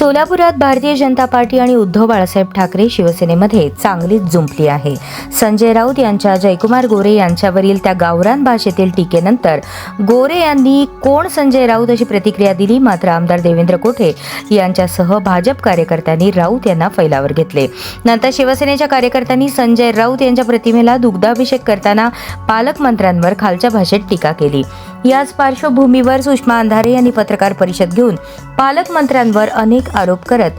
सोलापुरात भारतीय जनता पार्टी आणि उद्धव बाळासाहेब ठाकरे शिवसेनेमध्ये चांगलीच जुंपली आहे. संजय राऊत यांच्या जयकुमार गोरे यांच्यावरील त्या गावरान भाषेतील टीकेनंतर गोरे यांनी कोण संजय राऊत अशी प्रतिक्रिया दिली. मात्र आमदार देवेंद्र कोठे यांच्यासह भाजप कार्यकर्त्यांनी राऊत यांना फैलावर घेतले. नंतर शिवसेनेच्या कार्यकर्त्यांनी संजय राऊत यांच्या प्रतिमेला दुग्धाभिषेक करताना पालकमंत्र्यांवर खालच्या भाषेत टीका केली. याच पार्श्वभूमीवर सुषमा अंधारे यांनी पत्रकार परिषद घेऊन पालकमंत्र्यांवर अनेक आरोप करत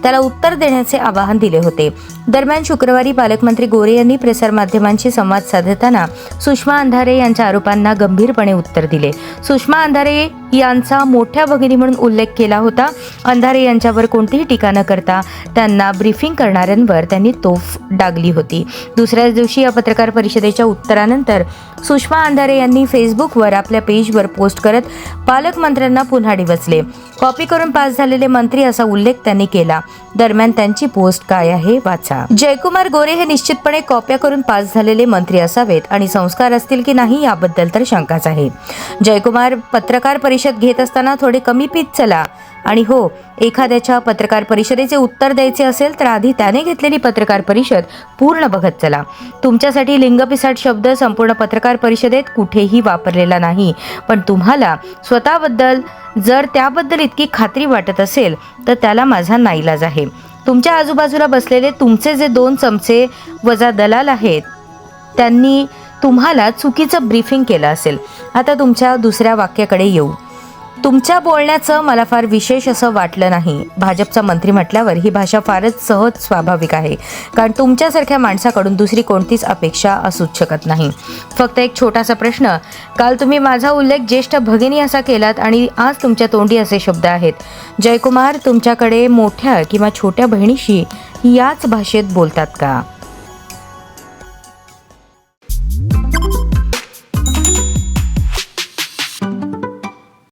त्याला उत्तर देण्याचे आवाहन दिले होते. दरम्यान शुक्रवारी पालकमंत्री गोरे यांनी प्रसारमाध्यमांशी संवाद साधताना सुषमा अंधारे यांच्या आरोपांना गंभीरपणे उत्तर दिले. सुषमा अंधारे यांचा मोठ्या भगिनी म्हणून उल्लेख केला होता. अंधारे यांच्यावर कोणतीही टीका न करता त्यांना ब्रीफिंग करणाऱ्यांवर त्यांनी तोफ डागली होती. दुसऱ्याच दिवशी या पत्रकार परिषदेच्या उत्तरानंतर सुषमा अंधारे यांनी फेसबुकवर आपल्या पेजवर पोस्ट करत पालकमंत्र्यांना पुन्हा डिवचले. कॉपी करून पास झालेले मंत्री असा उल्लेख त्यांनी केला. दरम्यान त्यांची पोस्ट काय आहे वाचा. जयकुमार गोरे हे निश्चितपणे कॉप्या करून पास झालेले मंत्री असावेत आणि संस्कार असतील की नाही याबद्दल तर शंकाच आहे. जयकुमार पत्रकार परिषद घेत असताना थोडे कमी पीत चला. आणि हो, एखाद्याच्या पत्रकार परिषदेचे उत्तर द्यायचे असेल तर आधी त्याने घेतलेली पत्रकार परिषद पूर्ण बघत चला. तुमच्यासाठी लिंगपिसाट शब्द संपूर्ण पत्रकार परिषदेत कुठेही वापरलेला नाही. पण तुम्हाला स्वतःबद्दल जर त्याबद्दल इतकी खात्री वाटत असेल तर त्याला माझा नाईलाज आहे. तुमच्या आजूबाजूला बसलेले तुमचे जे 2 चमचे वजा दलाल आहेत त्यांनी तुम्हाला चुकीचं ब्रीफिंग केलं असेल. आता तुमच्या दुसऱ्या वाक्याकडे येऊ. तुमच्या बोलण्याचं मला फार विशेष असं वाटलं नाही. भाजपचा मंत्री म्हटल्यावर ही भाषा फारच सहज स्वाभाविक आहे, कारण तुमच्यासारख्या माणसाकडून दुसरी कोणतीच अपेक्षा असूच शकत नाही. फक्त एक छोटासा प्रश्न. काल तुम्ही माझा उल्लेख ज्येष्ठ भगिनी असा केलात आणि आज तुमच्या तोंडी असे शब्द आहेत. जयकुमार तुमच्याकडे मोठ्या किंवा छोट्या बहिणीशी याच भाषेत बोलतात का?